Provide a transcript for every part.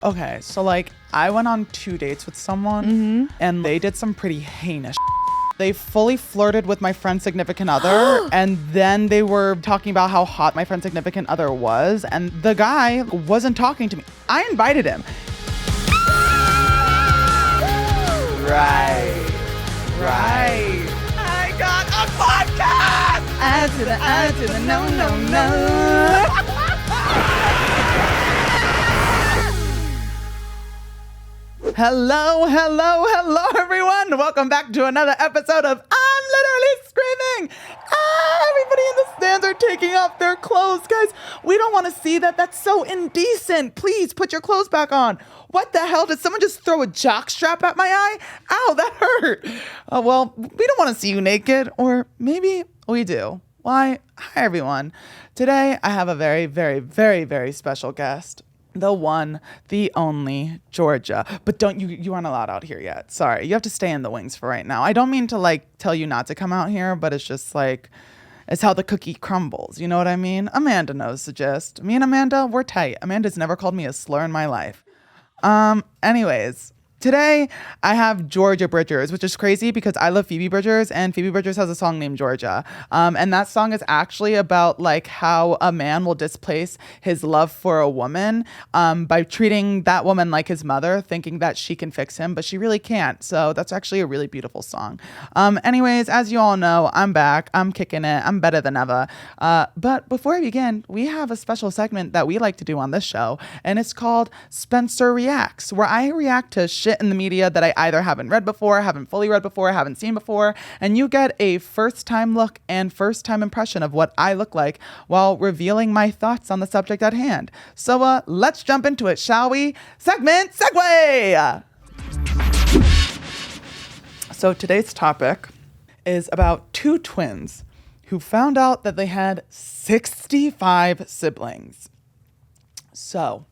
Okay, so like I went on 2 dates with someone and they did some pretty heinous They fully flirted with my friend's significant other and then they were talking about how hot my friend's significant other was, and the guy wasn't talking to me. I invited him. Right. I got a podcast! Add to the, no. Hello, everyone. Welcome back to another episode of I'm Literally Screaming. Everybody in the stands are taking off their clothes. Guys, we don't want to see that. That's so indecent. Please put your clothes back on. What the hell? Did someone just throw a jock strap at my eye? Ow, that hurt. Well, we don't want to see you naked, or maybe we do. Why? Hi, everyone. Today, I have a very, very, very, very special guest. The one, the only, Georgia. But you aren't allowed out here yet. Sorry, you have to stay in the wings for right now. I don't mean to like tell you not to come out here, but it's just like, it's how the cookie crumbles. You know what I mean? Amanda knows the gist. Me and Amanda, we're tight. Amanda's never called me a slur in my life. Anyways, today I have Georgia Bridgers, which is crazy because I love Phoebe Bridgers, and Phoebe Bridgers has a song named Georgia. And that song is actually about like how a man will displace his love for a woman by treating that woman like his mother, thinking that she can fix him, but she really can't. So that's actually a really beautiful song. Anyways, as you all know, I'm back. I'm kicking it. I'm better than ever. But before I begin, we have a special segment that we like to do on this show, and it's called Spencer Reacts, where I react to shit in the media that I either haven't read before, haven't fully read before, haven't seen before, and you get a first-time look and first-time impression of what I look like while revealing my thoughts on the subject at hand. So let's jump into it, shall we? Segment Segue! So today's topic is about two twins who found out that they had 65 siblings. So,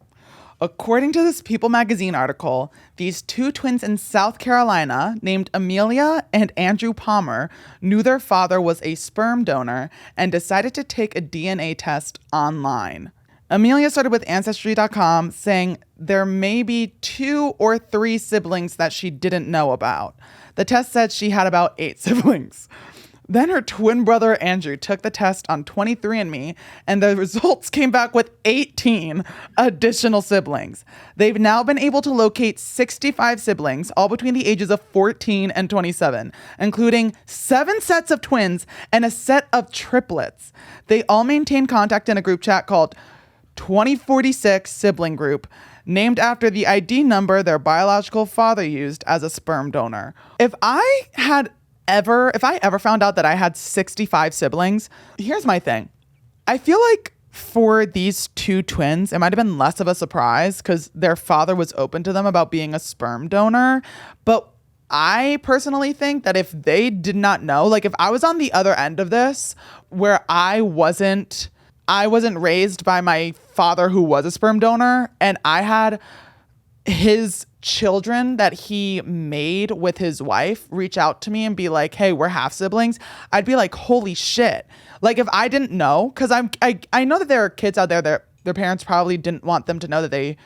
according to this People magazine article, these two twins in South Carolina named Amelia and Andrew Palmer knew their father was a sperm donor and decided to take a DNA test online. Amelia started with Ancestry.com saying there may be 2 or 3 siblings that she didn't know about. The test said she had about 8 siblings. Then her twin brother Andrew took the test on 23andMe, and the results came back with 18 additional siblings. They've now been able to locate 65 siblings, all between the ages of 14 and 27, including 7 sets of twins and a set of triplets. They all maintain contact in a group chat called 2046 Sibling Group, named after the ID number their biological father used as a sperm donor. If I ever found out that I had 65 siblings, here's my thing. I feel like for these two twins, it might have been less of a surprise because their father was open to them about being a sperm donor. But I personally think that if they did not know, like if I was on the other end of this, where I wasn't raised by my father who was a sperm donor, and I had his children that he made with his wife reach out to me and be like, hey, we're half siblings, I'd be like, holy shit. Like if I didn't know, because I know that there are kids out there that their parents probably didn't want them to know that they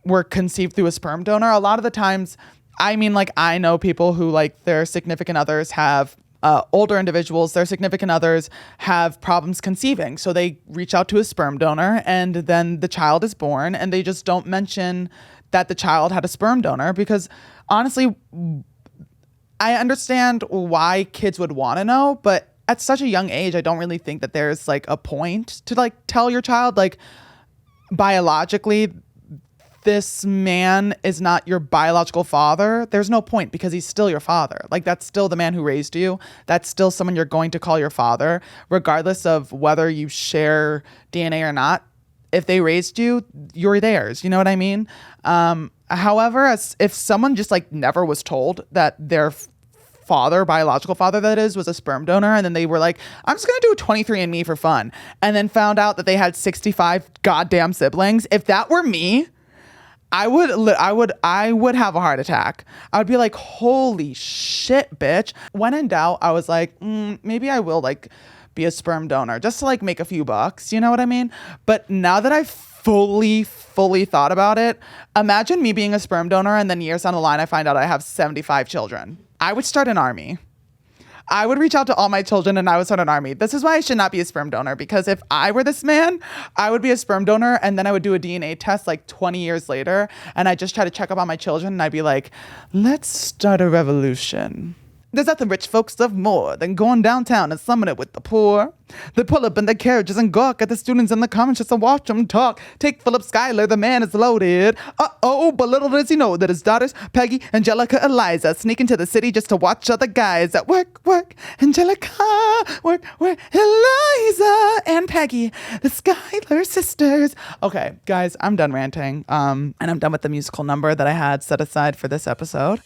were conceived through a sperm donor. A lot of the times, I mean, like I know people who like their significant others have older individuals, their significant others have problems conceiving. So they reach out to a sperm donor and then the child is born, and they just don't mention that the child had a sperm donor because honestly, I understand why kids would want to know, but at such a young age, I don't really think that there's like a point to like tell your child like biologically this man is not your biological father. There's no point because he's still your father. Like that's still the man who raised you. That's still someone you're going to call your father, regardless of whether you share DNA or not. If they raised you, you're theirs. You know what I mean? However, if someone just like never was told that their father, biological father that is, was a sperm donor, and then they were like, I'm just going to do a 23andMe for fun, and then found out that they had 65 goddamn siblings. If that were me, I would have a heart attack. I would be like, holy shit, bitch. When in doubt, I was like, maybe I will like be a sperm donor just to like make a few bucks. You know what I mean? But now that I've fully thought about it, imagine me being a sperm donor and then years down the line, I find out I have 75 children. I would start an army. I would reach out to all my children and I would start an army. This is why I should not be a sperm donor, because if I were this man, I would be a sperm donor and then I would do a DNA test like 20 years later and I just try to check up on my children and I'd be like, let's start a revolution. There's nothing rich folks love more than going downtown and slumming it with the poor. They pull up in their carriages and gawk at the students in the comments just to watch them talk. Take Philip Schuyler, the man is loaded. But little does he know that his daughters, Peggy, Angelica, Eliza, sneak into the city just to watch other guys at work. Angelica, work, Eliza and Peggy, the Schuyler sisters. Okay, guys, I'm done ranting. And I'm done with the musical number that I had set aside for this episode.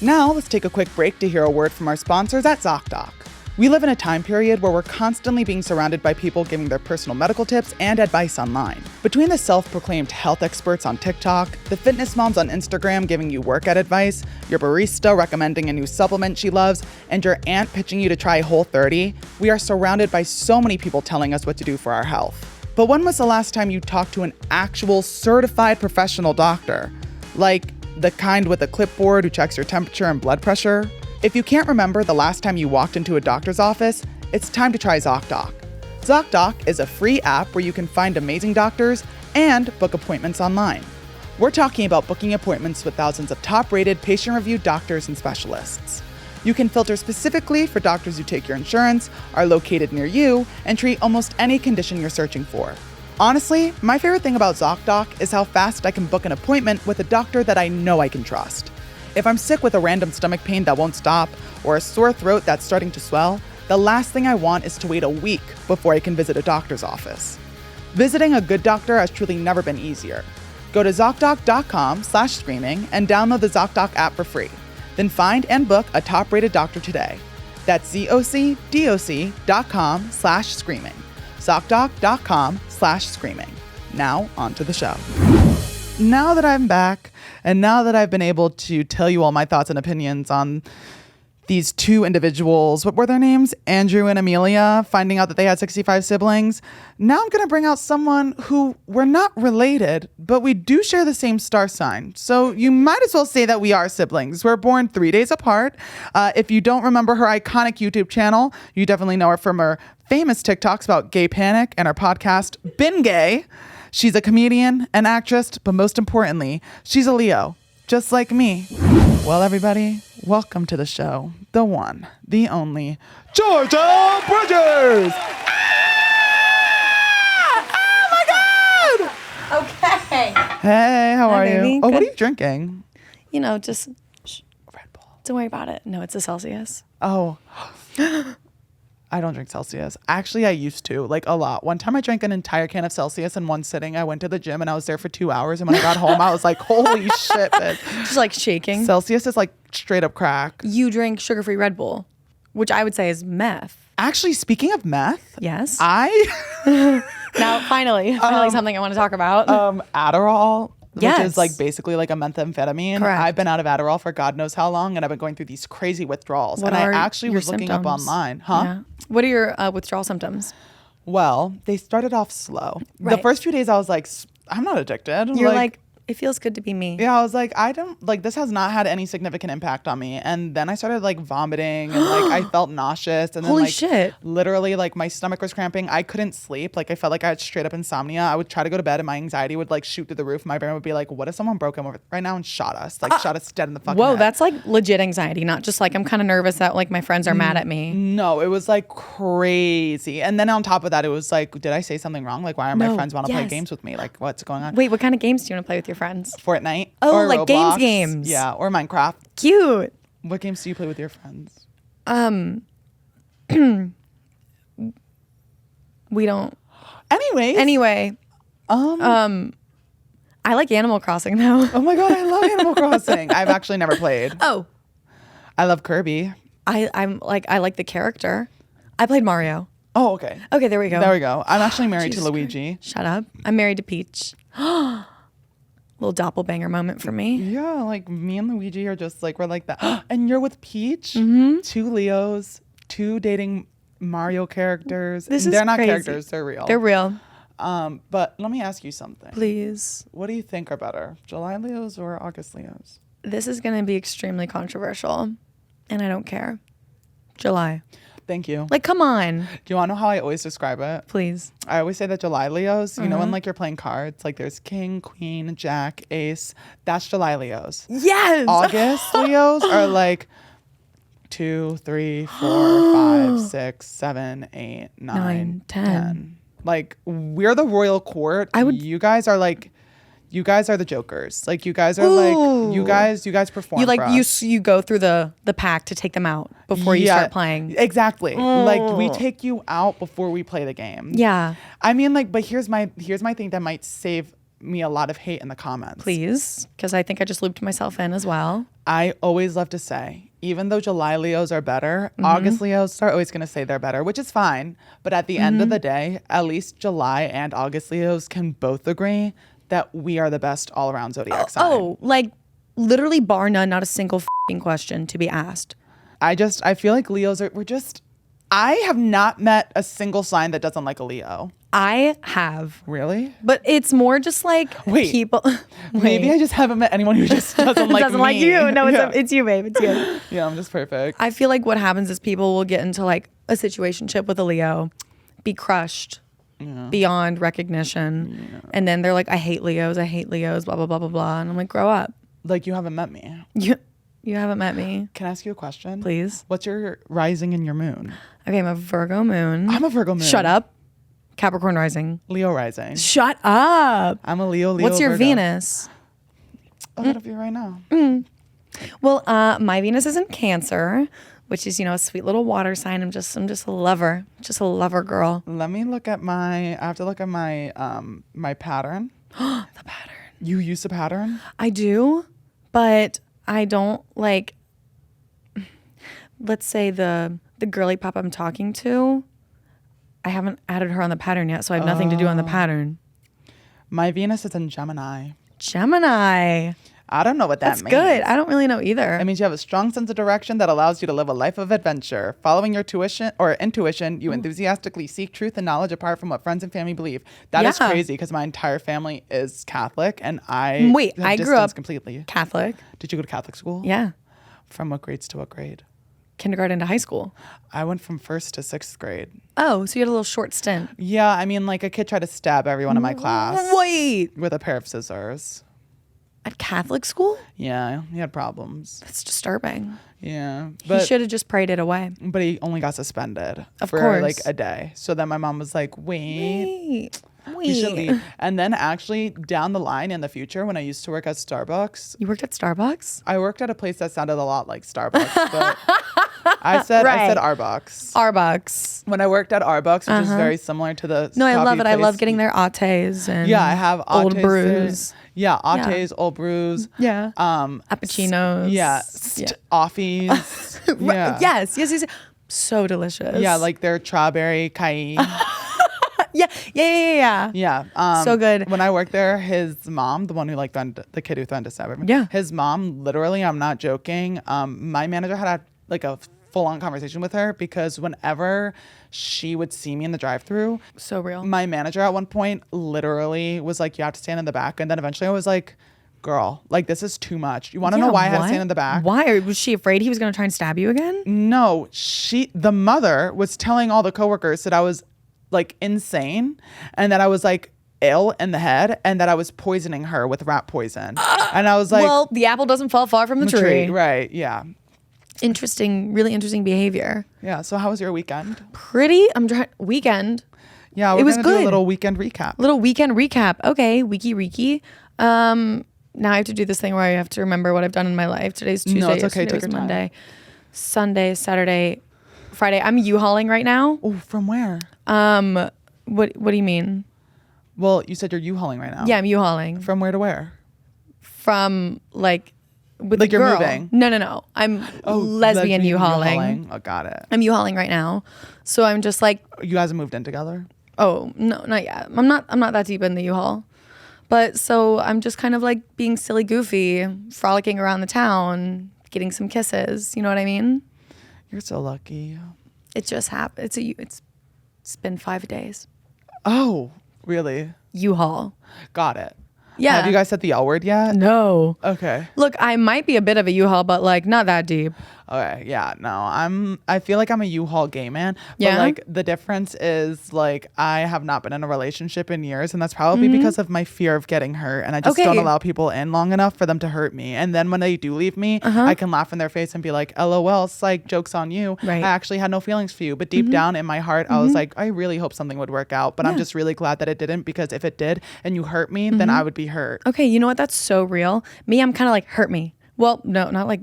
Now, let's take a quick break to hear a word from our sponsors at ZocDoc. We live in a time period where we're constantly being surrounded by people giving their personal medical tips and advice online. Between the self-proclaimed health experts on TikTok, the fitness moms on Instagram giving you workout advice, your barista recommending a new supplement she loves, and your aunt pitching you to try Whole30, we are surrounded by so many people telling us what to do for our health. But when was the last time you talked to an actual certified professional doctor? Like the kind with a clipboard who checks your temperature and blood pressure? If you can't remember the last time you walked into a doctor's office, it's time to try ZocDoc. ZocDoc is a free app where you can find amazing doctors and book appointments online. We're talking about booking appointments with thousands of top-rated, patient-reviewed doctors and specialists. You can filter specifically for doctors who take your insurance, are located near you, and treat almost any condition you're searching for. Honestly, my favorite thing about ZocDoc is how fast I can book an appointment with a doctor that I know I can trust. If I'm sick with a random stomach pain that won't stop, or a sore throat that's starting to swell, the last thing I want is to wait a week before I can visit a doctor's office. Visiting a good doctor has truly never been easier. Go to ZocDoc.com/screaming and download the ZocDoc app for free. Then find and book a top-rated doctor today. That's ZocDoc.com/screaming. ZocDoc.com/screaming. Now, on to the show. Now that I'm back, and now that I've been able to tell you all my thoughts and opinions on these two individuals, what were their names? Andrew and Amelia, finding out that they had 65 siblings. Now I'm going to bring out someone who we're not related, but we do share the same star sign. So you might as well say that we are siblings. We're born 3 days apart. If you don't remember her iconic YouTube channel, you definitely know her from her famous TikToks about gay panic and her podcast, Been Gay. She's a comedian, an actress, but most importantly, she's a Leo, just like me. Well, everybody, welcome to the show. The one, the only, Georgia Bridges! Oh my God! Okay. Hey, how are baby. you? Oh, Good. what are you drinking? You know, just Red Bull. don't worry about it. No, it's a Celsius. Oh. I don't drink Celsius. Actually, I used to, like a lot. One time I drank an entire can of Celsius in one sitting. I went to the gym and I was there for 2 hours. And when I got home, I was like, holy shit, bitch. Just like shaking. Celsius is like straight up crack. You drink sugar-free Red Bull, which I would say is meth. Actually, speaking of meth, Yes. I Now, finally something I want to talk about. Adderall, which Yes. is like basically like a methamphetamine. Correct. I've been out of Adderall for God knows how long, and I've been going through these crazy withdrawals. What and I are actually your was looking up symptoms? online. Huh? Yeah. What are your withdrawal symptoms? Well, they started off slow. The Right. first few days I was like, I'm not addicted. You're like, it feels good to be me. Yeah, I was like, I don't like this has not had any significant impact on me. And then I started like vomiting and like I felt nauseous. And then Holy like shit. literally like my stomach was cramping. I couldn't sleep. Like I felt like I had straight up insomnia. I would try to go to bed and my anxiety would like shoot through the roof. My brain would be like, what if someone broke in right now and shot us? Like shot us dead in the fucking Whoa, head. that's like legit anxiety, not just like I'm kind of nervous that like my friends are mad at me. No, it was like crazy. And then on top of that, it was like, did I say something wrong? Like, why are my No, friends want to play yes. games with me? Like, what's going on? Wait, what kind of games do you want to play with your friends? Fortnite. Oh, or like Roblox. games. Yeah, or Minecraft. Cute. What games do you play with your friends? We don't. Anyways. Anyway, I like Animal Crossing though. Oh my God, I love Animal Crossing. I've actually never played. Oh, I love Kirby. I like the character. I played Mario. Oh, okay. Okay, there we go. There we go. I'm actually married Jesus to Luigi. Shut up. I'm married to Peach. Little doppelbanger moment for me. Yeah, like me and Luigi are just like, we're like that. And you're with Peach? Mm-hmm. 2 Leos, 2 dating Mario characters. This is They're not crazy. characters, they're real. They're real. But let me ask you something. Please. What do you think are better, July Leos or August Leos? This is going to be extremely controversial, and I don't care. July. Thank you. Like, come on. Do you want to know how I always describe it? Please. I always say that July Leos, you know, when like you're playing cards, like there's king, queen, jack, ace. That's July Leos. Yes. August Leos are like 2, 3, 4, 5, 6, 7, 8, 9, 10. Like we're the royal court. You guys are like, you guys are the jokers. Like you guys are like, you guys perform. You like for us. you go through the pack to take them out before you start playing. Exactly. Like we take you out before we play the game. Yeah. I mean, like, but here's my thing that might save me a lot of hate in the comments. Please, because I think I just looped myself in as well. I always love to say, even though July Leos are better, August Leos are always going to say they're better, which is fine. But at the end of the day, at least July and August Leos can both agree that we are the best all around zodiac sign. Oh, like literally bar none, not a single f***ing question to be asked. I feel like Leos I have not met a single sign that doesn't like a Leo. I have. Really? But it's more just like people. Maybe I just haven't met anyone who just doesn't like doesn't me. like you. No, it's you, babe. It's you. Yeah, I'm just perfect. I feel like what happens is people will get into like a situationship with a Leo, be crushed beyond recognition. And then they're like, I hate Leos, blah, blah, blah, blah, blah. And I'm like, grow up. Like you haven't met me. You haven't met me. Can I ask you a question? Please. What's your rising and your moon? Okay, I'm a Virgo moon. I'm a Virgo moon. Shut up. Capricorn rising. Leo rising. Shut up. I'm a Leo. What's your Virgo. Venus? I'll get up you right now. Well, my Venus is in Cancer, which is, a sweet little water sign. I'm just a lover. Just a lover girl. Let me look at I have to look at my my pattern. The pattern. You use the pattern? I do, but I don't like, let's say the girly pop I'm talking to, I haven't added her on the pattern yet, so I have nothing to do on the pattern. My Venus is in Gemini. Gemini. I don't know what that means. That's good. I don't really know either. It means you have a strong sense of direction that allows you to live a life of adventure. Following your intuition, you enthusiastically seek truth and knowledge apart from what friends and family believe. That is crazy because my entire family is Catholic and I grew up completely Catholic. Did you go to Catholic school? Yeah. From what grades to what grade? Kindergarten to high school. I went from 1st to 6th grade. Oh, so you had a little short stint. Yeah, I mean, like a kid tried to stab everyone in my class. Wait. With a pair of scissors. At Catholic school? Yeah, he had problems. That's disturbing. Yeah. He should have just prayed it away. But he only got suspended for course. like a day. So then my mom was like, wait. You should leave. And then actually down the line in the future, when I used to work at Starbucks. You worked at Starbucks? I worked at a place that sounded a lot like Starbucks, but I said Arbucks. Arbucks. When I worked at Arbucks, which is very similar to the No, I love it. place. I love getting their lattes and I have old lattes brews. Yeah, lattes, old brews. Yeah. Cappuccinos. Yeah. Offies. Yeah. Yes. So delicious. Yeah, like their strawberry cayenne. Yeah. Yeah. So good. When I worked there, his mom, the one who like the kid who threatened to stab him. Yeah. His mom, literally, I'm not joking. My manager had like a full-on conversation with her because whenever she would see me in the drive-thru, so real. My manager at one point literally was like, "You have to stand in the back," and then eventually I was like, "Girl, like this is too much. You want to know why I had to stand in the back?" Why? Was she afraid he was going to try and stab you again? No, the mother was telling all the coworkers that I was like insane and that I was like ill in the head and that I was poisoning her with rat poison. And I was like, well, the apple doesn't fall far from the tree. Right. Yeah. Really interesting behavior. Yeah. So how was your weekend? Weekend. Yeah. It was gonna good. Do a little weekend recap. Okay. Wiki. Now I have to do this thing where I have to remember what I've done in my life. Today's Tuesday. No, it's okay. Take your Monday. time. Sunday, Saturday, Friday. I'm Uhauling right now. Oh, from where? What do you mean? Well, you said you're Uhauling right now. Yeah, I'm Uhauling. From where to where? From like with like the girl. You're moving. No. I'm lesbian Uhauling. Oh, got it. I'm Uhauling right now. So I'm just like, you guys have moved in together? Oh, no, not yet. I'm not that deep in the U-Haul. But so I'm just kind of like being silly goofy, frolicking around the town, getting some kisses. You know what I mean? You're so lucky. It just happened. It's been 5 days. Oh, Really? U-Haul. Got it. Yeah. Have you guys said the L word yet? No. Okay. Look, I might be a bit of a U-Haul, but like not that deep. Okay, yeah, no, I feel like I'm a U-Haul gay man, but Yeah? like the difference is like I have not been in a relationship in years, and that's probably because of my fear of getting hurt, and I just don't allow people in long enough for them to hurt me. And then when they do leave me, I can laugh in their face and be like, LOL, it's like joke's on you. Right. I actually had no feelings for you, but deep down in my heart, I was like, I really hope something would work out, but I'm just really glad that it didn't, because if it did and you hurt me, then I would be hurt. Okay, you know what? That's so real. Me, I'm kind of like, hurt me. Well, no, not like...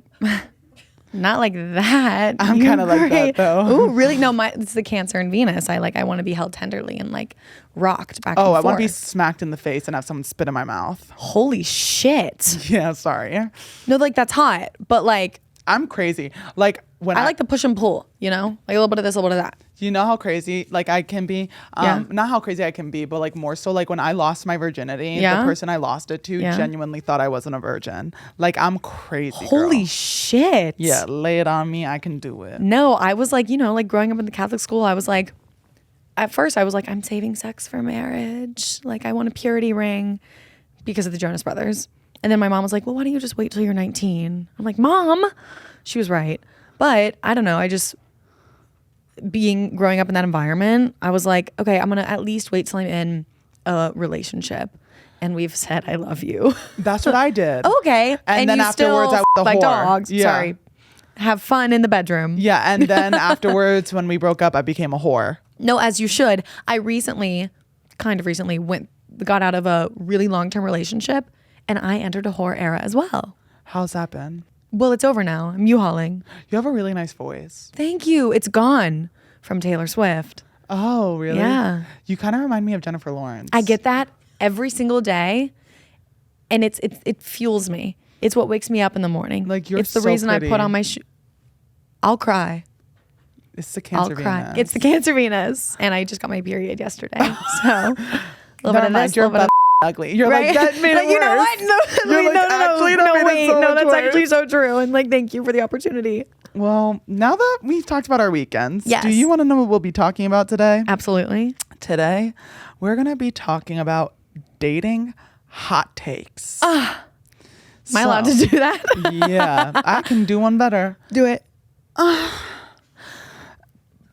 Not like that. I'm kind of like that though. Ooh, really? No, it's the Cancer in Venus. I want to be held tenderly and like rocked back and forth. I want to be smacked in the face and have someone spit in my mouth. Holy shit. Yeah, sorry. No, like that's hot. But like I'm crazy. Like when I like the push and pull, you know? Like a little bit of this, a little bit of that. You know how crazy like I can be? Not how crazy I can be, but like more so like when I lost my virginity, the person I lost it to genuinely thought I wasn't a virgin. Like I'm crazy. Holy girl. shit. Yeah, lay it on me. I can do it. No, I was like, you know, like growing up in the Catholic school, I was like, at first I was like, I'm saving sex for marriage. Like I want a purity ring because of the Jonas Brothers. And then my mom was like, well, why don't you just wait till you're 19? I'm like, Mom, she was right. But I don't know. I just... growing up in that environment, I was like, okay, I'm gonna at least wait till I'm in a relationship, and we've said I love you. That's what I did. Okay, and then you afterwards, still I was like whore. dogs. Yeah. Sorry, have fun in the bedroom. Yeah, and then afterwards, when we broke up, I became a whore. No, as you should. I kind of recently, got out of a really long-term relationship, and I entered a whore era as well. How's that been? Well, it's over now. I'm Uhauling. You have a really nice voice. Thank you. It's gone from Taylor Swift. Oh, really? Yeah. You kind of remind me of Jennifer Lawrence. I get that every single day, and it fuels me. It's what wakes me up in the morning. Like you're It's the so reason pretty. I put on my shoe. I'll cry. It's the Cancer I'll cry. Venus. It's the Cancer Venus, and I just got my period yesterday. So a little bit of this, a you're little bit of ugly. You're right? like, that made it like, you know worse. what? No, You're wait, like, no, actually, that made it wait, so no, much that's worse. actually so true. And like, thank you for the opportunity. Well, now that we've talked about our weekends, Yes. do you want to know what we'll be talking about today? Absolutely. Today, we're going to be talking about dating hot takes. Am I allowed to do that? Yeah, I can do one better. Do it.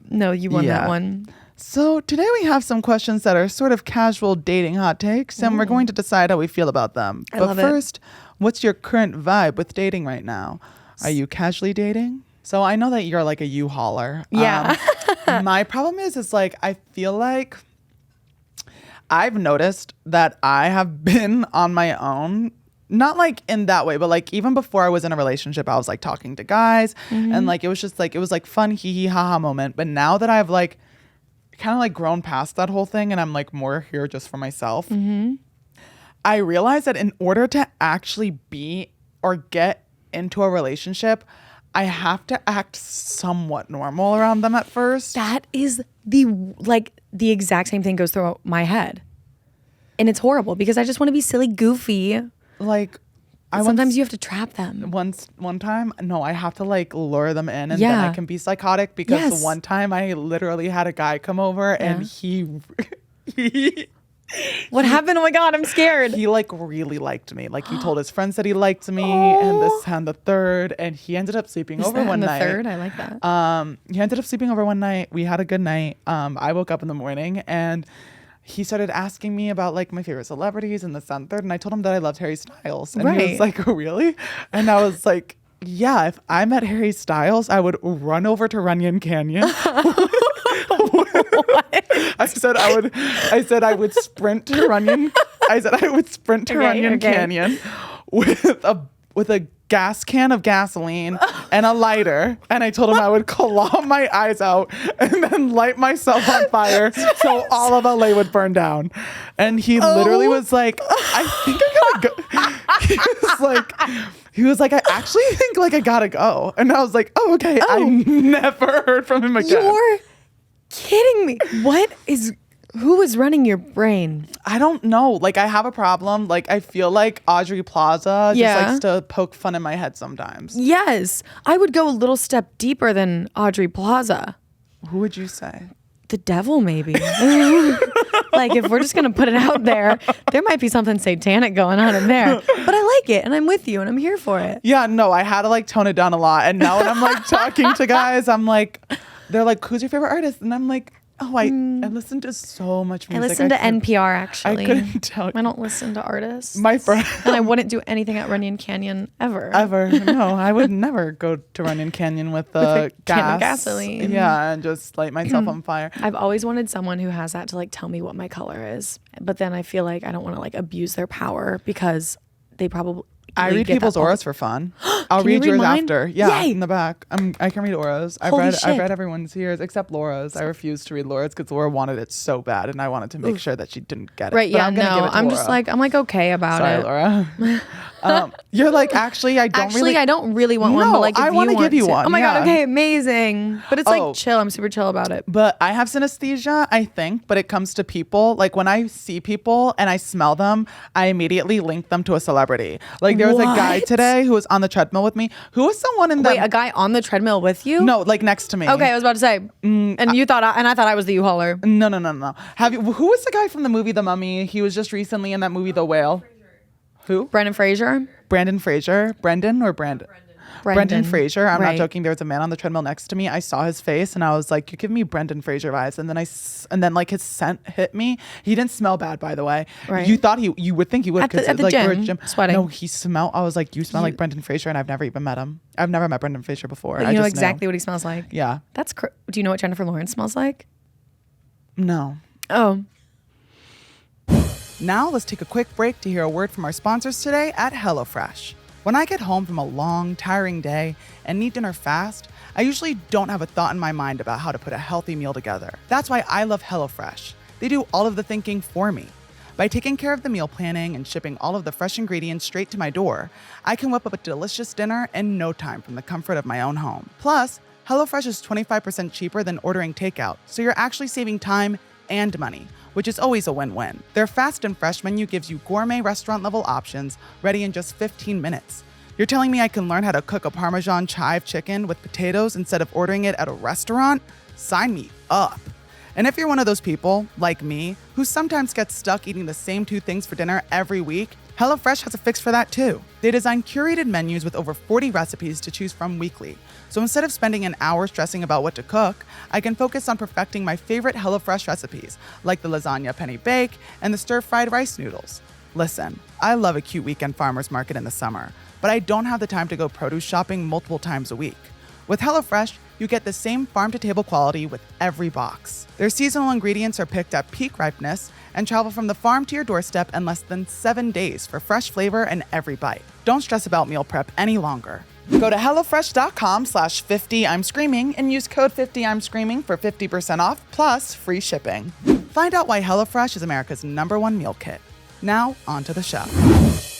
No, you won Yeah. that one. So today we have some questions that are sort of casual dating hot takes, and we're going to decide how we feel about them. I But love it. first, what's your current vibe with dating right now? Are you casually dating? So I know that you're like a U-hauler. Yeah. My problem is like I feel like I've noticed that I have been on my own. Not like in that way, but like even before I was in a relationship, I was like talking to guys and like it was just like it was like fun hee hee ha ha moment. But now that I've like kind of like grown past that whole thing and I'm like more here just for myself, I realized that in order to actually be or get into a relationship, I have to act somewhat normal around them at first. That is the exact same thing goes through my head. And it's horrible because I just want to be silly, goofy. Like Sometimes you have to trap them. One time, no, I have to like lure them in and then Yeah. I can be psychotic because Yes. one time I literally had a guy come over and he What happened? Oh my God, I'm scared. he like really liked me. Like he told his friends that he liked me and this and the third, and he ended up sleeping Is over that one the night. third? I like that. He ended up sleeping over one night. We had a good night. I woke up in the morning and he started asking me about like my favorite celebrities and this and third, and I told him that I loved Harry Styles, and he Right. was like, "Oh, really?" And I was like, "Yeah, if I met Harry Styles, I would run over to Runyon Canyon." I said I would sprint to Runyon. I said I would sprint to Runyon Canyon with a gas can of gasoline and a lighter, and I told him I would claw my eyes out and then light myself on fire so all of LA would burn down. And he literally was like, I think I gotta go. He was like, I actually think like I gotta go. And I was like, oh, okay. I never heard from him again. You're kidding me. Who is running your brain? I don't know. Like, I have a problem. Like, I feel like Audrey Plaza just likes to poke fun in my head sometimes. Yes. I would go a little step deeper than Audrey Plaza. Who would you say? the devil, maybe. Like, if we're just going to put it out there, there might be something satanic going on in there. But I like it, and I'm with you, and I'm here for it. Yeah, no, I had to like tone it down a lot. And now when I'm like talking to guys, I'm like, they're like, who's your favorite artist? And I'm like, oh, I listen to so much music. I listen to NPR, actually. I couldn't tell. I don't listen to artists. My friend. And I wouldn't do anything at Runyon Canyon ever. No, I would never go to Runyon Canyon with a can of gas. gasoline. Yeah, and just light myself on fire. I've always wanted someone who has that to like tell me what my color is. But then I feel like I don't want to like abuse their power because they probably... I read people's auras for fun. I'll read yours after. Yeah, in the back. I can read auras. I've read everyone's here except Laura's. I refused to read Laura's because Laura wanted it so bad, and I wanted to make sure that she didn't get it. Right? But Yeah. I'm gonna give it to I'm Laura. just like okay about Sorry, it. Laura. You're like actually I don't really want one. But like I want to give you one. Oh my god. Okay. Amazing. But it's Oh. like chill. I'm super chill about it. But I have synesthesia, I think, but it comes to people. Like when I see people and I smell them, I immediately link them to a celebrity. Like there was a guy today who was on the treadmill with me. Who was someone in the... Wait, a guy on the treadmill with you? No, like next to me. Okay, I was about to say. And I thought I was the Uhauler. No. Who was the guy from the movie The Mummy? He was just recently in that movie The Whale. Who? Brendan Fraser. Brendan Fraser. Brendan or Brandon? Brendan Fraser. I'm not joking. There was a man on the treadmill next to me. I saw his face and I was like, "You give me Brendan Fraser vibes." And then like his scent hit me. He didn't smell bad, by the way. Right. You would think he would at the like gym, we're at gym sweating. No, he smelled. I was like, "You smell like Brendan Fraser," and I've never even met him. I've never met Brendan Fraser before. But you know exactly what he smells like. Yeah. Do you know what Jennifer Lawrence smells like? No. Oh. Now let's take a quick break to hear a word from our sponsors today at HelloFresh. When I get home from a long, tiring day and need dinner fast, I usually don't have a thought in my mind about how to put a healthy meal together. That's why I love HelloFresh. They do all of the thinking for me. By taking care of the meal planning and shipping all of the fresh ingredients straight to my door, I can whip up a delicious dinner in no time from the comfort of my own home. Plus, HelloFresh is 25% cheaper than ordering takeout, so you're actually saving time and money, which is always a win-win. Their fast and fresh menu gives you gourmet restaurant-level options ready in just 15 minutes. You're telling me I can learn how to cook a Parmesan chive chicken with potatoes instead of ordering it at a restaurant? Sign me up. And if you're one of those people, like me, who sometimes gets stuck eating the same two things for dinner every week, HelloFresh has a fix for that too. They design curated menus with over 40 recipes to choose from weekly. So instead of spending an hour stressing about what to cook, I can focus on perfecting my favorite HelloFresh recipes, like the lasagna penny bake and the stir-fried rice noodles. Listen, I love a cute weekend farmer's market in the summer, but I don't have the time to go produce shopping multiple times a week. With HelloFresh, you get the same farm-to-table quality with every box. Their seasonal ingredients are picked at peak ripeness and travel from the farm to your doorstep in less than 7 days for fresh flavor in every bite. Don't stress about meal prep any longer. Go to HelloFresh.com/50I'mScreaming and use code 50I'mScreaming for 50% off plus free shipping. Find out why HelloFresh is America's #1 meal kit. Now, on to the show.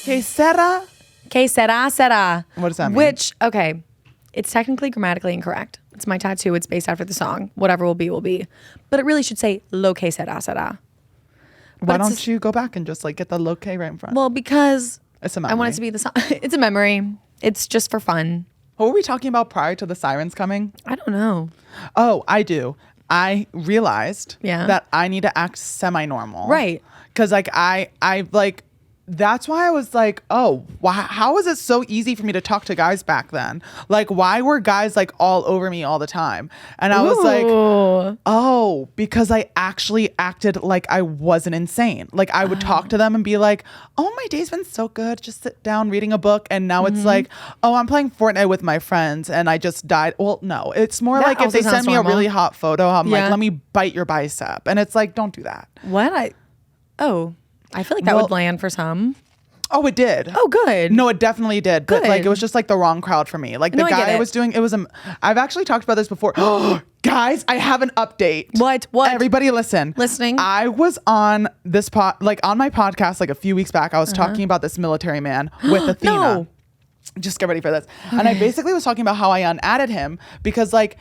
Que sera? Que sera. What does that mean? Which, okay, it's technically grammatically incorrect. It's my tattoo. It's based after the song. Whatever will be, will be. But it really should say lo que sera. Why don't you go back and just like get the lo que right in front? Well, because it's a memory. I want it to be the song. It's a memory. It's just for fun. What were we talking about prior to the sirens coming? I don't know. Oh, I do. I realized that I need to act semi-normal. Right. Because like I like, that's why I was like, oh, how is it so easy for me to talk to guys back then? Like, why were guys like all over me all the time? And I was like, oh, because I actually acted like I wasn't insane. Like I would talk to them and be like, oh, my day's been so good. Just sit down reading a book. And now it's like, oh, I'm playing Fortnite with my friends and I just died. Well, no, it's more That like if they send me a really hot photo, I'm like, let me bite your bicep. And it's like, don't do that. I feel like that would land for some. Oh, it did. Oh, good. No, it definitely did. Good. But like, it was just like the wrong crowd for me. Like the guy I was doing, I've actually talked about this before. Guys, I have an update. What? Everybody listen. Listening. I was on this on my podcast like a few weeks back. I was talking about this military man with Athena. No. Just get ready for this. Okay. And I basically was talking about how I unadded him because like,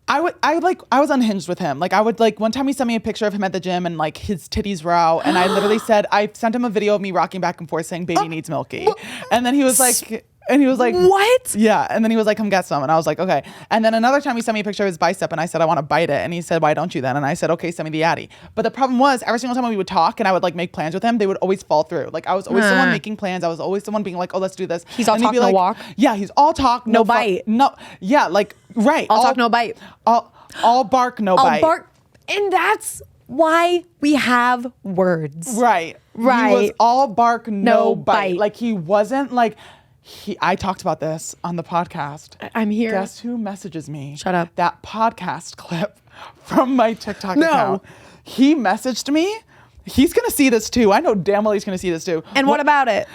I was unhinged with him. Like I would like one time he sent me a picture of him at the gym and like his titties were out and I literally said, I sent him a video of me rocking back and forth saying baby needs milky. And then he was like, And he was like, what? Yeah. And then he was like, come get some. And I was like, okay. And then another time he sent me a picture of his bicep and I said, I want to bite it. And he said, why don't you then? And I said, okay, send me the Addy. But the problem was every single time we would talk and I would like make plans with him, they would always fall through. Like I was always the one making plans. I was always the one being like, oh, let's do this. He's all talk, no walk. Yeah, he's all talk, no bite. No, yeah, like, right. All talk, no bite. All bark, no bite. All bark. And that's why we have words. Right. He was all bark, no bite. Like he wasn't like... I talked about this on the podcast. I'm here. Guess who messages me? Shut up. That podcast clip from my TikTok account. He messaged me. He's going to see this too. I know damn well he's going to see this too. And what about it?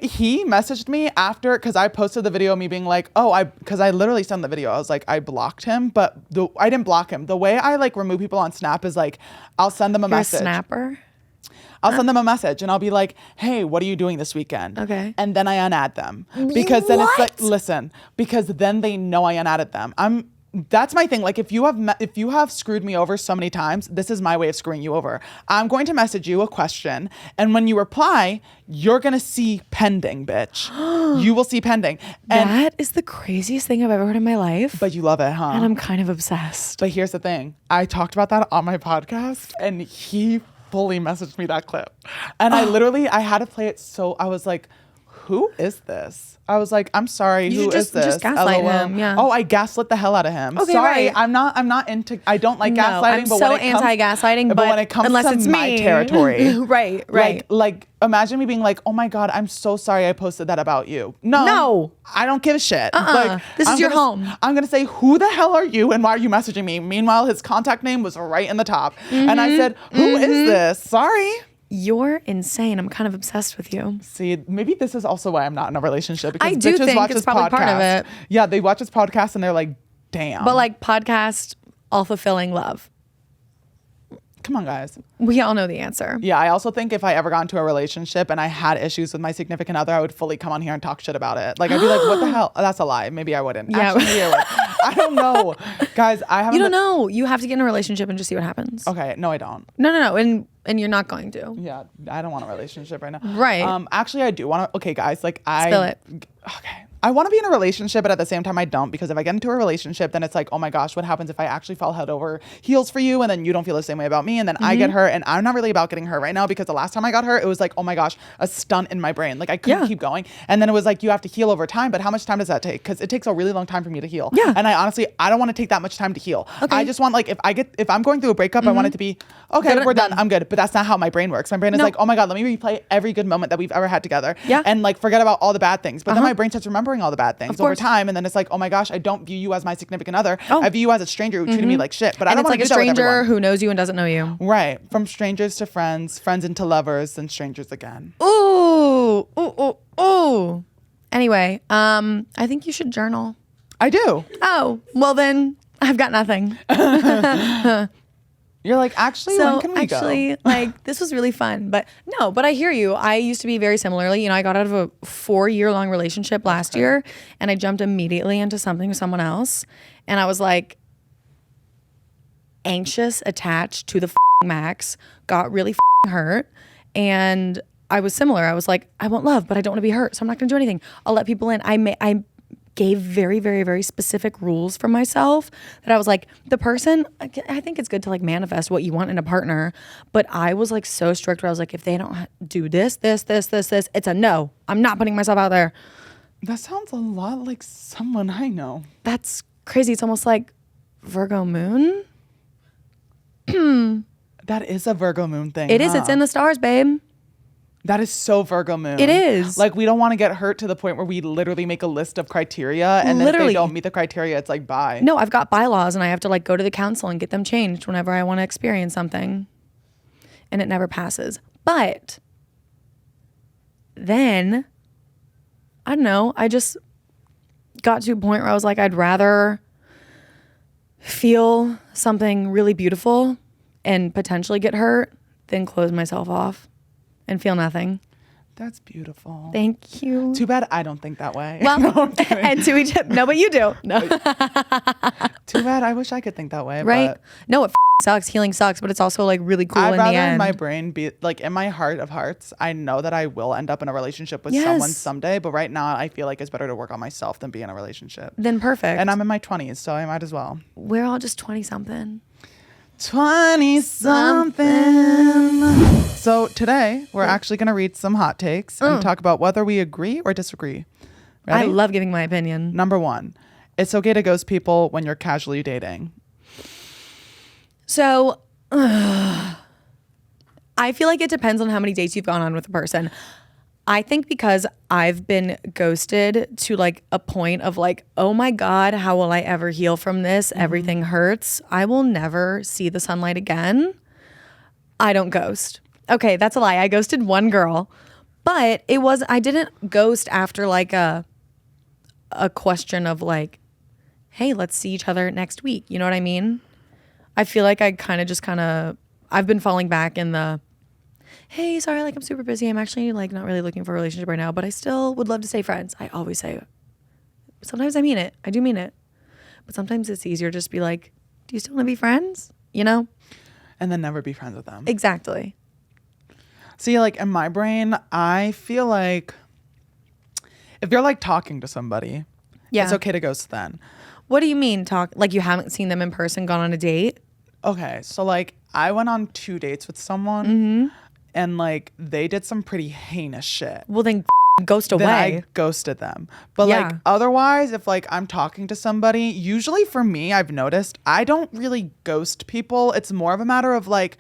He messaged me after, because I posted the video of me being like, because I literally sent the video. I was like, I blocked him, but I didn't block him. The way I like remove people on Snap is like, I'll send them a message. You're a snapper? I'll send them a message and I'll be like, hey, what are you doing this weekend? Okay. And then I unadd them. Because then it's like, listen, because then they know I unadded them. That's my thing. Like if you have screwed me over so many times, this is my way of screwing you over. I'm going to message you a question. And when you reply, you're going to see pending, bitch. You will see pending. And that is the craziest thing I've ever heard in my life. But you love it, huh? And I'm kind of obsessed. But here's the thing. I talked about that on my podcast and he fully messaged me that clip. And I had to play it. So I was like, who is this? I was like, I'm sorry, who is this? Just gaslight him, yeah. Oh, I gaslit the hell out of him. Okay, sorry, right. I'm not into, I don't like gaslighting. I'm so anti-gaslighting, but when it comes unless to it's my territory. Right. Like imagine me being like, oh my God, I'm so sorry I posted that about you. No. I don't give a shit. Like, this is your home. I'm going to say, who the hell are you and why are you messaging me? Meanwhile, his contact name was right in the top. And I said, who is this? Sorry. You're insane. I'm kind of obsessed with you. See, maybe this is also why I'm not in a relationship. Because I do bitches think watch it's this probably podcast. part of it. Yeah, they watch this podcast and they're like, damn. But like podcast, all fulfilling love. Come on, guys. We all know the answer. Yeah, I also think if I ever got into a relationship and I had issues with my significant other, I would fully come on here and talk shit about it. Like, I'd be like, what the hell? That's a lie. Maybe I wouldn't. Yeah. Actually, maybe I would. I don't know. Guys, I haven't... You don't know. You have to get in a relationship and just see what happens. Okay. No, I don't. No. And you're not going to. Yeah, I don't want a relationship right now. Right. Actually, I do want to... Okay, guys, like Spill it. Okay. I want to be in a relationship, but at the same time, I don't, because if I get into a relationship, then it's like, oh my gosh, what happens if I actually fall head over heels for you and then you don't feel the same way about me and then I get hurt, and I'm not really about getting hurt right now, because the last time I got hurt, it was like, oh my gosh, a stunt in my brain. Like I couldn't keep going. And then it was like, you have to heal over time, but how much time does that take? Because it takes a really long time for me to heal. Yeah. And I don't want to take that much time to heal. Okay. I just want, like, if I'm going through a breakup, I want it to be, okay, we're done. I'm good. But that's not how my brain works. My brain is like, oh my God, let me replay every good moment that we've ever had together. Yeah. And like forget about all the bad things. But then my brain starts remembering all the bad things over time, and then it's like, oh my gosh, I don't view you as my significant other. I view you as a stranger who treated me like shit. But I don't want to do that with everyone. It's like a stranger who knows you and doesn't know you. Right. From strangers to friends, friends into lovers, and strangers again. Ooh. Anyway, I think you should journal. I do. Oh, well then I've got nothing. You're like, actually, when can we go? Like, this was really fun. But I hear you. I used to be very similarly. You know, I got out of a 4-year-long relationship last year, and I jumped immediately into something with someone else. And I was like, anxious, attached to the max, got really hurt. And I was similar. I was like, I want love, but I don't want to be hurt. So I'm not going to do anything. I'll let people in. I gave very, very, very specific rules for myself that I was like, the person, I think it's good to like manifest what you want in a partner. But I was like so strict where I was like, if they don't do this, it's a no. I'm not putting myself out there. That sounds a lot like someone I know. That's crazy. It's almost like Virgo moon. That is a Virgo moon thing. It is. It's in the stars, babe. That is so Virgo moon. It is. Like, we don't want to get hurt to the point where we literally make a list of criteria, and then if they don't meet the criteria, it's like, bye. No, I've got bylaws, and I have to like go to the council and get them changed whenever I want to experience something. And it never passes. But then, I don't know, I just got to a point where I was like, I'd rather feel something really beautiful and potentially get hurt than close myself off and feel nothing. That's beautiful. Thank you. Too bad I don't think that way. Well, and to each, no, but you do. No. Too bad. I wish I could think that way. Right? But No, it sucks. Healing sucks, but it's also like really cool I'd in rather the end. in my brain be like, in my heart of hearts, I know that I will end up in a relationship with Yes. someone someday. But right now, I feel like it's better to work on myself than be in a relationship. Then perfect. And I'm in my 20s, so I might as well. We're all just 20 something. 20 something. So today, we're actually going to read some hot takes and talk about whether we agree or disagree. Ready? I love giving my opinion. Number 1, it's okay to ghost people when you're casually dating. So, I feel like it depends on how many dates you've gone on with a person. I think because I've been ghosted to like a point of like, oh my God, how will I ever heal from this? Everything hurts. I will never see the sunlight again. I don't ghost. Okay, that's a lie. I ghosted one girl, but I didn't ghost after like a question of like, hey, let's see each other next week. You know what I mean? I feel like I've been falling back in the, hey, sorry, like I'm super busy. I'm actually like not really looking for a relationship right now, but I still would love to stay friends. I always say it. Sometimes I mean it. I do mean it. But sometimes it's easier just to be like, do you still want to be friends? You know? And then never be friends with them. Exactly. See, like in my brain, I feel like if you're like talking to somebody, it's okay to ghost then. What do you mean talk? Like you haven't seen them in person, gone on a date? Okay, so like I went on 2 dates with someone and like they did some pretty heinous shit. Well, then ghost away. Then I ghosted them. But like otherwise, if like I'm talking to somebody, usually for me, I've noticed I don't really ghost people. It's more of a matter of like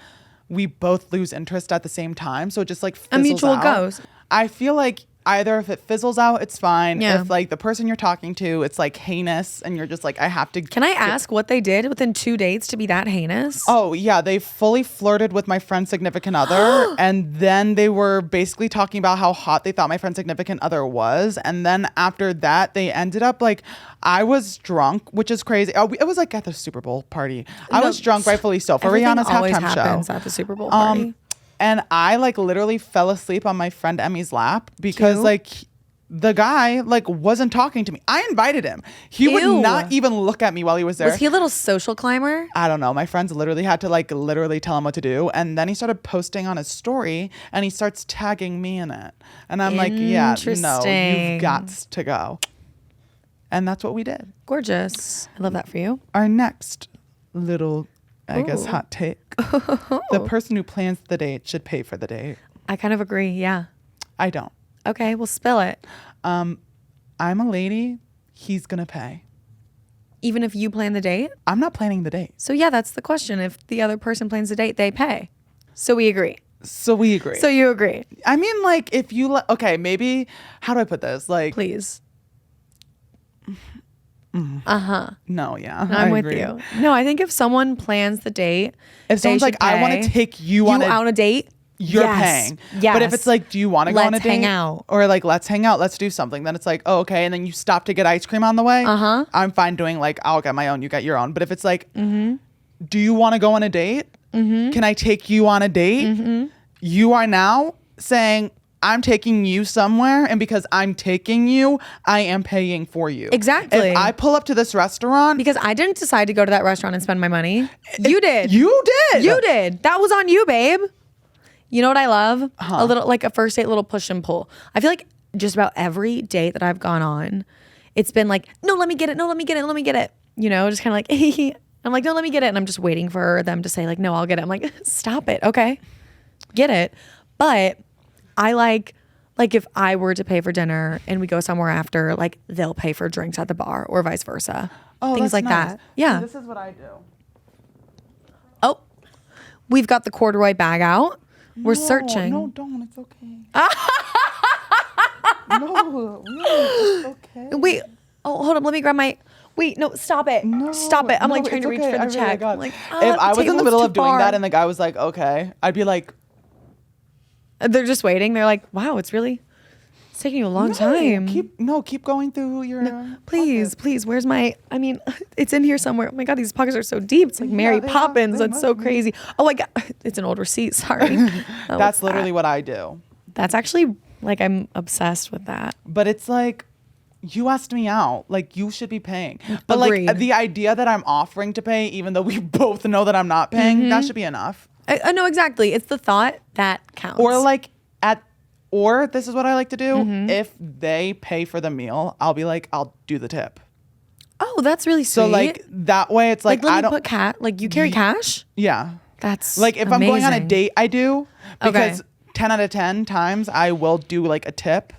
we both lose interest at the same time. So it just like fizzles a mutual out. ghost. I feel like either if it fizzles out, it's fine. Yeah. If like the person you're talking to, it's like heinous and you're just like, I have to. Can I ask what they did within 2 dates to be that heinous? Oh yeah, they fully flirted with my friend's significant other. And then they were basically talking about how hot they thought my friend's significant other was. And then after that, they ended up like, I was drunk, which is crazy. Oh, it was like at the Super Bowl party. I was drunk, rightfully so, for Rihanna's halftime show. Happens at the Super Bowl party. And I like literally fell asleep on my friend Emmy's lap because like the guy like wasn't talking to me. I invited him. He would not even look at me while he was there. Was he a little social climber? I don't know. My friends literally had to like literally tell him what to do. And then he started posting on his story and he starts tagging me in it. And I'm like, yeah, no, you've got to go. And that's what we did. Gorgeous. I love that for you. Our next little I guess hot take. The person who plans the date should pay for the date. I kind of agree. Yeah. I don't. Okay, well, spill it. I'm a lady. He's going to pay. Even if you plan the date? I'm not planning the date. So yeah, that's the question. If the other person plans the date, they pay. So we agree. So you agree. I mean, like, if you... okay, maybe... How do I put this? Like... Please. No, yeah. No, I'm with you. No, I think if someone plans the date, if someone's like, I want to take you on a date, you're paying. Yes. But if it's like, do you want to go on a date? Let's hang out. Or like, let's hang out, let's do something. Then it's like, oh, okay. And then you stop to get ice cream on the way. I'm fine doing like, I'll get my own, you get your own. But if it's like, do you want to go on a date? Can I take you on a date? You are now saying, I'm taking you somewhere, and because I'm taking you, I am paying for you. Exactly. If I pull up to this restaurant... Because I didn't decide to go to that restaurant and spend my money. You did. You did. You did. That was on you, babe. You know what I love? A little, like a first date, little push and pull. I feel like just about every date that I've gone on, it's been like, no, let me get it. No, let me get it. Let me get it. You know, just kind of like, I'm like, no, let me get it. And I'm just waiting for them to say like, no, I'll get it. I'm like, stop it. Okay. Get it. But I like if I were to pay for dinner and we go somewhere after, like they'll pay for drinks at the bar or vice versa. Oh, things like nice. that. Yeah. See, this is what I do. Oh, we've got the corduroy bag out. We're searching. No, don't. It's okay. No, it's okay. Wait. Oh, hold up. Let me grab my... Wait, no, stop it. No, stop it. I'm like no, trying to reach okay. for the check. I'm like, if I was in the middle of doing that and the guy was like, okay, I'd be like... They're just waiting. They're like, wow, it's taking you a long time. Keep going through your... Please, where's my... I mean, it's in here somewhere. Oh my God, these pockets are so deep. It's like Mary Poppins. That's so crazy. Oh my God. It's an old receipt. Sorry. That's literally what I do. That's actually, like, I'm obsessed with that. But it's like... you asked me out. Like, you should be paying. But Agreed. like the idea that I'm offering to pay, even though we both know that I'm not paying, that should be enough. I know exactly. It's the thought that counts. Or like or this is what I like to do. If they pay for the meal, I'll be like, I'll do the tip. oh, that's really sweet. So like that way it's like, let I me don't put like you carry cash? Yeah. That's Like if I'm going on a amazing. date, I do, because Okay. 10 out of 10 times I will do like a tip.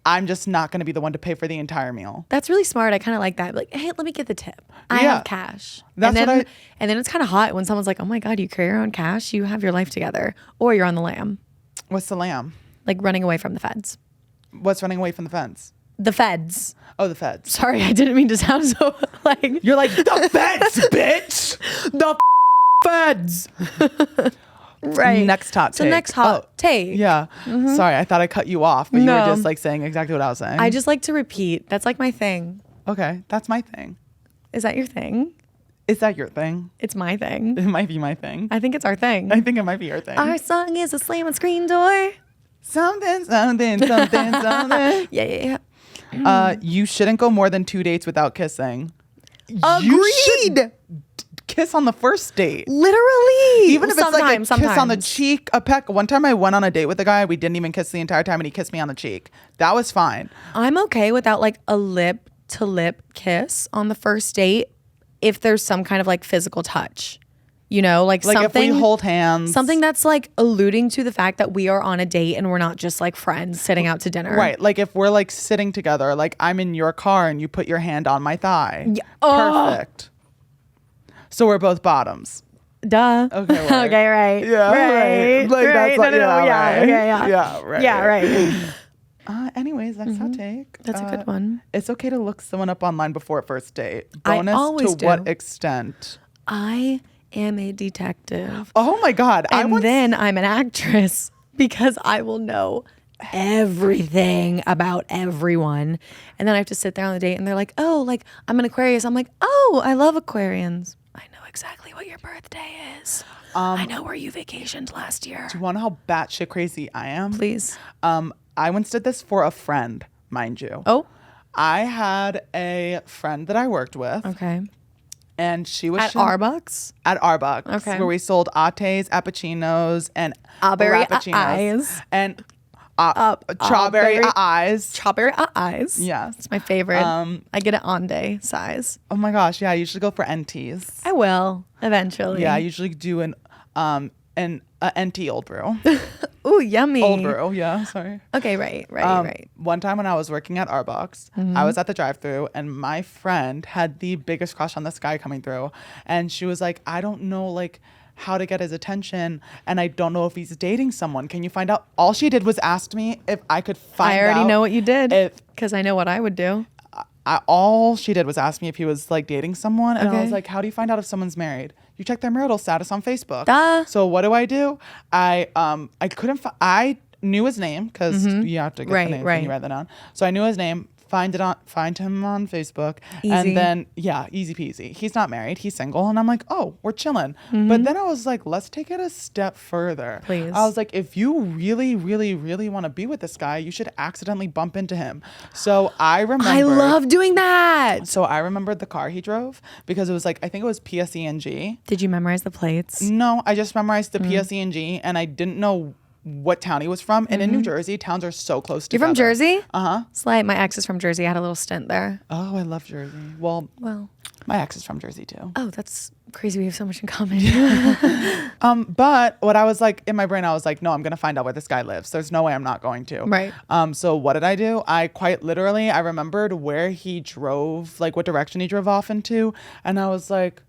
I'm just not going to be the one to pay for the entire meal. That's really smart. I kind of like that. Like, hey, let me get the tip. I Yeah. have cash. That's and then, what and then it's kind of hot when someone's like, oh my God, you carry your own cash? You have your life together. Or you're on the lam, What's the lamb? like running away from the feds. What's running away from the fence? The feds. Oh, the feds. Sorry, I didn't mean to sound so like. You're like, the feds, bitch! The feds! Right. Next hot So take. next hot take. Yeah. Sorry, I thought I cut you off, but you No. were just like saying exactly what I was saying. I just like to repeat. That's like my thing. Okay, that's my thing. Is that your thing? Is that your thing? It's my thing. It might be my thing. I think it's our thing. I think it might be your thing. Our song is a slam on screen door. Something, something, something, something. Yeah. You shouldn't go more than 2 dates without kissing. You Agreed. should kiss on the first date. Literally. Even if it's like a Sometimes. kiss on the cheek, a peck. One time I went on a date with a guy. We didn't even kiss the entire time, and he kissed me on the cheek. That was fine. I'm okay without like a lip to lip kiss on the first date if there's some kind of like physical touch. You know, like Like something. if we hold hands. Something that's like alluding to the fact that we are on a date and we're not just like friends sitting out to dinner. Right. Like if we're like sitting together, like I'm in your car and you put your hand on my thigh. Yeah. Oh. Perfect. So we're both bottoms. Duh. Okay, right. Okay, right. Yeah, right. Like, that's like, yeah, right. Okay, yeah. Yeah, right. Yeah, right. Anyways, that's hot take. That's a good one. It's okay to look someone up online before a first date. I Bonus always to do. what extent? I am a detective. Oh my God. And then I'm an actress because I will know everything about everyone. And then I have to sit there on the date and they're like, oh, like I'm an Aquarius. I'm like, oh, I love Aquarians. I know exactly what your birthday is. I know where you vacationed last year. Do you want to know how batshit crazy I am? Please. I once did this for a friend, mind you. Oh, I had a friend that I worked with, okay. and she was At Arbucks? at Arbucks, Okay. where we sold lattes, appuccinos, and Strawberry frappuccinos, eyes. and strawberry berry- eyes. Strawberry eyes. Yes. It's my favorite. I get it on day size. Oh my gosh, yeah, I usually go for NTs. I will eventually. Yeah, I usually do an NT old brew. Ooh, yummy. Old brew, yeah, sorry. Okay, right. One time when I was working at Arbucks, I was at the drive-thru and my friend had the biggest crush on this guy coming through, and she was like, I don't know like how to get his attention, and I don't know if he's dating someone. Can you find out? All she did was ask me if I could find out. I already know what you did if because I know what I would do. all she did was ask me if he was like dating someone, and I Okay. was like, how do you find out if someone's married? You check their marital status on Facebook. Duh. So what do? I couldn't I knew his name because you have to get Right, the name right. when you write that down. So I knew his name. Find him on Facebook, Easy. and then easy peasy. He's not married, he's single, and I'm like, oh, we're chilling. But then I was like, let's take it a step further. Please. I was like, if you really, really, really want to be with this guy, you should accidentally bump into him. So I remember. I love doing that. So I remembered the car he drove because it was like, I think it was PSENG. Did you memorize the plates? No, I just memorized the PSENG and I didn't know what town he was from. And in New Jersey, towns are so close You're together. from Jersey? Uh-huh. Slight. My ex is from Jersey. I had a little stint there. Oh, I love Jersey. Well, my ex is from Jersey too. Oh, that's crazy. We have so much in common. But what I was like, in my brain, I was like, no, I'm going to find out where this guy lives. There's no way I'm not going to. Right. So what did I do? I quite literally, I remembered where he drove, like what direction he drove off into. And I was like,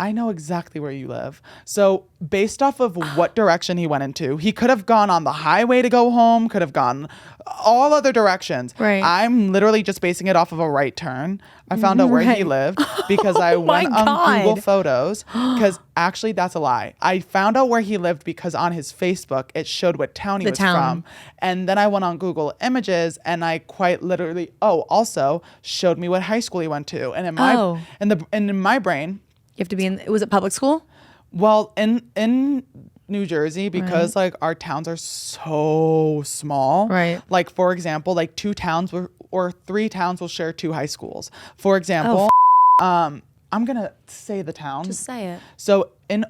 I know exactly where you live. So based off of what direction he went into, he could have gone on the highway to go home, could have gone all other directions. Right. I'm literally just basing it off of a right turn. I found out where he Right. lived because I went on God. Google Photos, because actually that's a lie. I found out where he lived because on his Facebook, it showed what town he was from. And then I went on Google Images and I quite literally, also showed me what high school he went to. And in my brain, You have to be in, was it public school? well, in New Jersey because like our towns are so small. Right. Like for example, like 2 towns or 3 towns will share 2 high schools. For example, I'm gonna say the town. Just say it. So in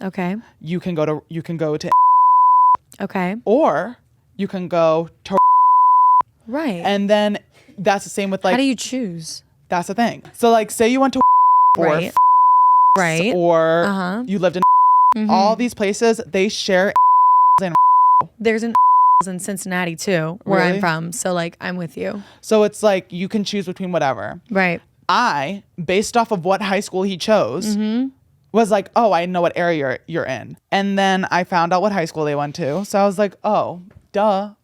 Okay. you can go to Okay. or you can go to Right. and then that's the same with like how do you choose? that's the thing. So like say you went to Right. Right. or you lived in all these places, they share and There's an in Cincinnati too, where Really? I'm from. So like I'm with you. so it's like you can choose between whatever. Right. I, based off of what high school he chose, was like, oh, I know what area you're in. And then I found out what high school they went to. So I was like, oh, duh.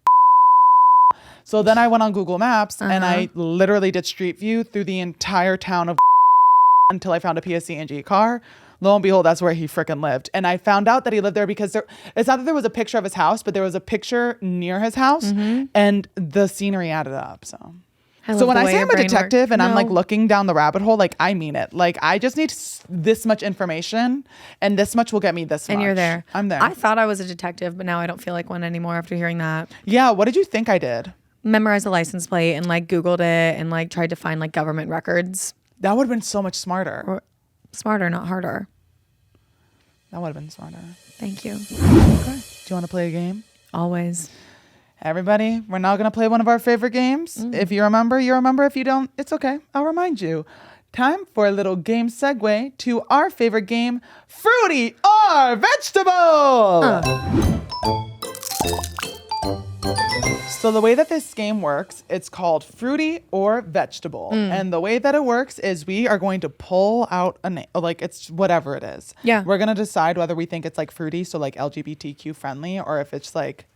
So then I went on Google Maps and I literally did Street View through the entire town of until I found a PSC&G car. Lo and behold, that's where he freaking lived. And I found out that he lived there because it's not that there was a picture of his house, but there was a picture near his house and the scenery added up. So when I say I'm a detective and I'm like looking down the rabbit hole, like I mean it. Like I just need this much information and this much will get me this much. And you're there. I'm there. I thought I was a detective, but now I don't feel like one anymore after hearing that. Yeah. What did you think I did? Memorized the license plate and like Googled it and like tried to find like government records. That would have been so much smarter. Or smarter, not harder. That would have been smarter. Thank you. Okay. Do you want to play a game? Always. Everybody, we're now going to play one of our favorite games. If you remember, you remember. If you don't, it's okay. I'll remind you. Time for a little game segue to our favorite game, Fruity or Vegetable. So the way that this game works, it's called Fruity or Vegetable. And the way that it works is we are going to pull out a name, like it's whatever it is. Yeah. We're going to decide whether we think it's like fruity, so like LGBTQ friendly, or if it's like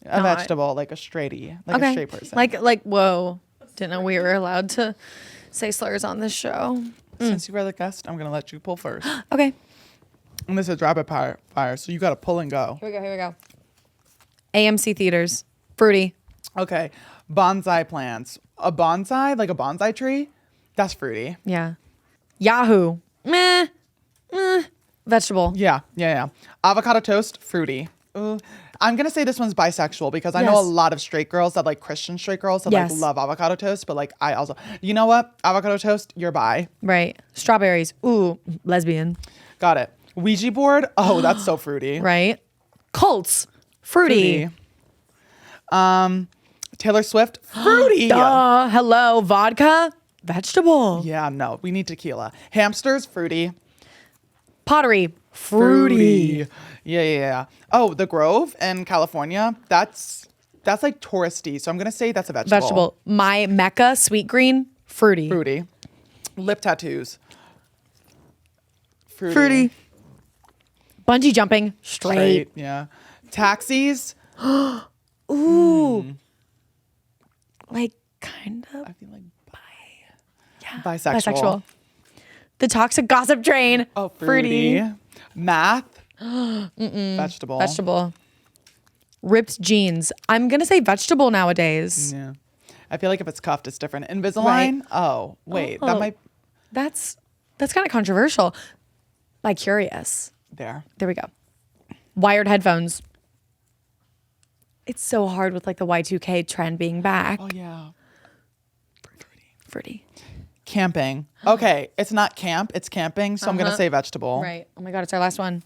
a vegetable, like a straighty, like a straight person. Like, whoa. Didn't know we were allowed to say slurs on this show. Since you are the guest, I'm going to let you pull first. Okay. And this is rapid fire, so you got to pull and go. Here we go. AMC theaters. Fruity. Okay. Bonsai plants. A bonsai, like a bonsai tree, that's fruity. Yeah. Yahoo. Meh. Vegetable. Yeah. Avocado toast, fruity. I'm going to say this one's bisexual because I know a lot of straight girls that like Christian straight girls that like love avocado toast, but like I also, you know what? Avocado toast, you're bi. Right. Strawberries. Ooh, lesbian. Got it. Ouija board. Oh, that's so fruity. Right. Cults. Fruity. Taylor Swift, fruity. Hello. Vodka. Vegetable. Yeah, no, we need tequila. Hamsters, fruity. Pottery. Fruity. Yeah. Oh, the Grove in California, that's like touristy. So I'm going to say that's a vegetable. Vegetable. My Mecca, sweet green. Fruity. Fruity. Lip tattoos. Fruity. Bungee jumping. Straight. Yeah. Taxis. Ooh. Like kind of. I feel like Yeah. bisexual. The toxic gossip train. Oh, fruity. Math. Vegetable. Vegetable. Ripped jeans. I'm going to say vegetable nowadays. Yeah. I feel like if it's cuffed, it's different. Invisalign. Right. Oh, wait. That might. That's kind of controversial. By curious. There we go. Wired headphones. It's so hard with like the Y2K trend being back. Oh, yeah. Fruity. Camping. Okay. It's not camp. It's camping. So I'm going to say vegetable. Right. Oh my God. It's our last one.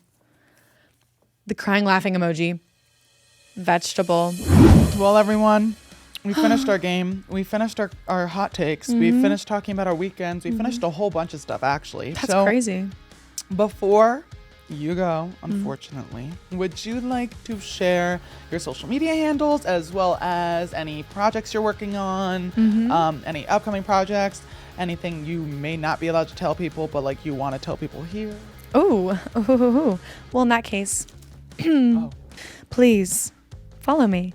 The crying, laughing emoji. Vegetable. Well, everyone, we finished our game. We finished our hot takes. We finished talking about our weekends. We finished a whole bunch of stuff, actually. That's crazy. Before you go, unfortunately, would you like to share your social media handles as well as any projects you're working on, any upcoming projects, anything you may not be allowed to tell people, but like you want to tell people here? Well, in that case, please follow me.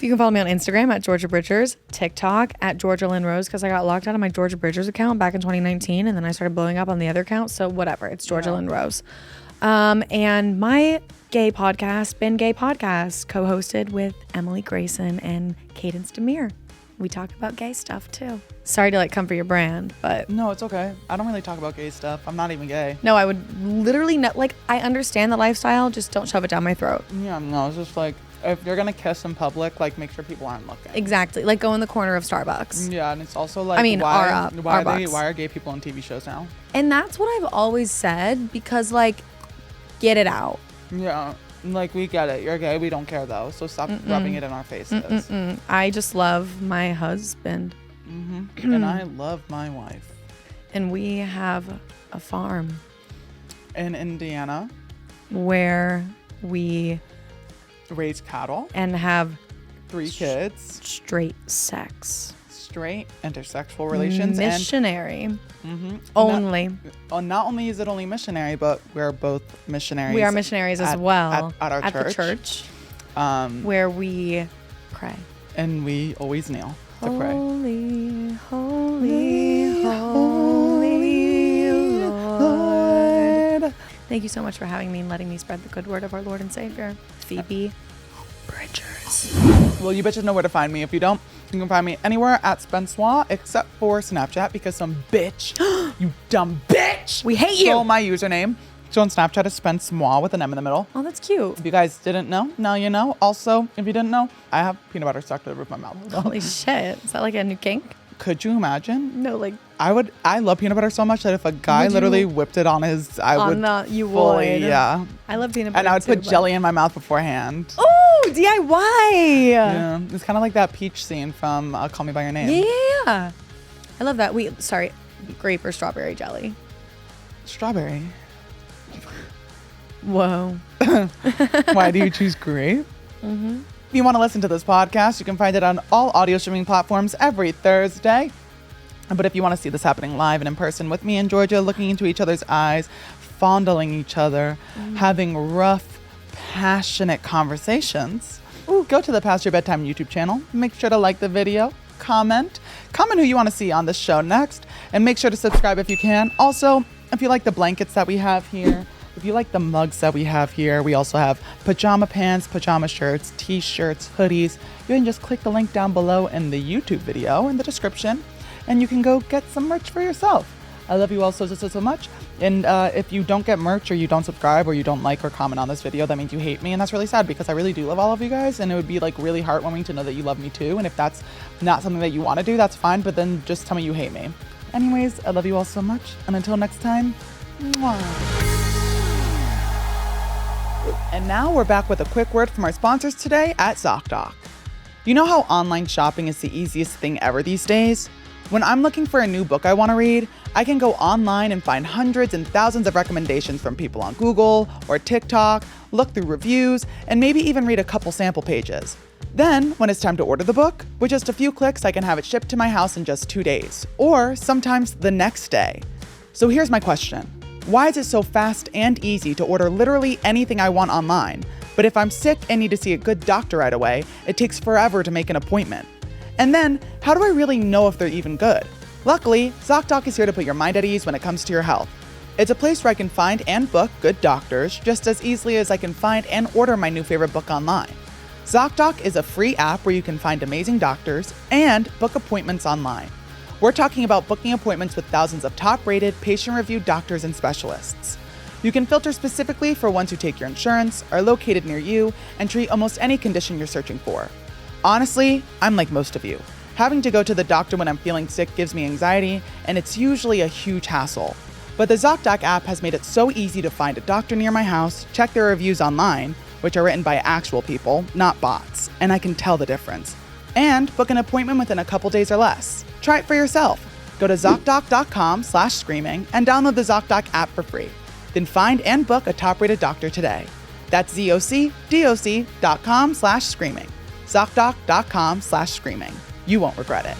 You can follow me on Instagram at Georgia Bridgers, TikTok at Georgia Lynn Rose, because I got locked out of my Georgia Bridgers account back in 2019, and then I started blowing up on the other account. So whatever, it's Georgia Lynn Rose. And my gay podcast, Been Gay Podcast, co-hosted with Emily Grayson and Cadence Demir. we talk about gay stuff too. Sorry to like come for your brand, but No, it's okay. I don't really talk about gay stuff. I'm not even gay. no, I would literally not, like, I understand the lifestyle, just don't shove it down my throat. Yeah, no, it's just like, if you're gonna kiss in public, like, make sure people aren't looking. Exactly. Like, go in the corner of Starbucks. Yeah, and it's also like, I mean, why Starbucks. are gay people on TV shows now? And that's what I've always said, because, like, get it out. Yeah, like, we get it. You're gay. We don't care, though. So stop rubbing it in our faces. I just love my husband. And I love my wife. And we have a farm In Indiana, where we raise cattle, and have 3 kids, straight sex. straight intersexual relations, Missionary. and Only. not only is it only missionary, but we're both missionaries. We are missionaries as well. At our the church. church. Um, Where we pray. and we always kneel to pray. Holy, holy, holy Lord. Thank you so much for having me and letting me spread the good word of our Lord and Savior, Phoebe Bridgers. Well, you bitches know where to find me. If you don't, you can find me anywhere at Spencewuah except for Snapchat because some bitch, you dumb bitch, We hate you. stole my username. So on Snapchat is Spencewuah with an M in the middle. Oh, that's cute. If you guys didn't know, now you know. Also, if you didn't know, I have peanut butter stuck to the roof of my mouth. Holy shit. Is that like a new kink? Could you imagine? No, like I love peanut butter so much that if a guy Would you- literally whipped it on his, I on would the, you fully, would. yeah. I love peanut butter. And I would too, put but- jelly in my mouth beforehand. Oh, DIY. Yeah, it's kind of like that peach scene from Call Me by Your Name. Yeah. I love that. Sorry, grape or strawberry jelly. Strawberry. Whoa. Why do you choose grape? If you want to listen to this podcast, you can find it on all audio streaming platforms every Thursday. But if you want to see this happening live and in person with me in Georgia, looking into each other's eyes, fondling each other, having rough, passionate conversations, go to the Past Your Bedtime YouTube channel. Make sure to like the video, comment who you want to see on this show next, and make sure to subscribe if you can. Also, if you like the blankets that we have here, if you like the mugs that we have here, we also have pajama pants, pajama shirts, t-shirts, hoodies. You can just click the link down below in the YouTube video in the description, and you can go get some merch for yourself. I love you all so much. And if you don't get merch, or you don't subscribe, or you don't like or comment on this video, that means you hate me, and that's really sad because I really do love all of you guys, and it would be like really heartwarming to know that you love me too. And if that's not something that you want to do, that's fine, but then just tell me you hate me. Anyways, I love you all so much, and until next time, mwah. And now we're back with a quick word from our sponsors today at ZocDoc. You know how online shopping is the easiest thing ever these days? When I'm looking for a new book I want to read, I can go online and find hundreds and thousands of recommendations from people on Google or TikTok, look through reviews, and maybe even read a couple sample pages. Then, when it's time to order the book, with just a few clicks, I can have it shipped to my house in just 2 days, or sometimes the next day. So here's my question. Why is it so fast and easy to order literally anything I want online? But if I'm sick and need to see a good doctor right away, it takes forever to make an appointment. And then, how do I really know if they're even good? Luckily, ZocDoc is here to put your mind at ease when it comes to your health. It's a place where I can find and book good doctors just as easily as I can find and order my new favorite book online. ZocDoc is a free app where you can find amazing doctors and book appointments online. We're talking about booking appointments with thousands of top-rated, patient-reviewed doctors and specialists. You can filter specifically for ones who take your insurance, are located near you, and treat almost any condition you're searching for. Honestly, I'm like most of you. Having to go to the doctor when I'm feeling sick gives me anxiety, and it's usually a huge hassle. But the ZocDoc app has made it so easy to find a doctor near my house, check their reviews online, which are written by actual people, not bots, and I can tell the difference, and book an appointment within a couple days or less. Try it for yourself. Go to ZocDoc.com/screaming and download the ZocDoc app for free. Then find and book a top-rated doctor today. That's ZocDoc.com/screaming. ZocDoc.com/screaming. You won't regret it.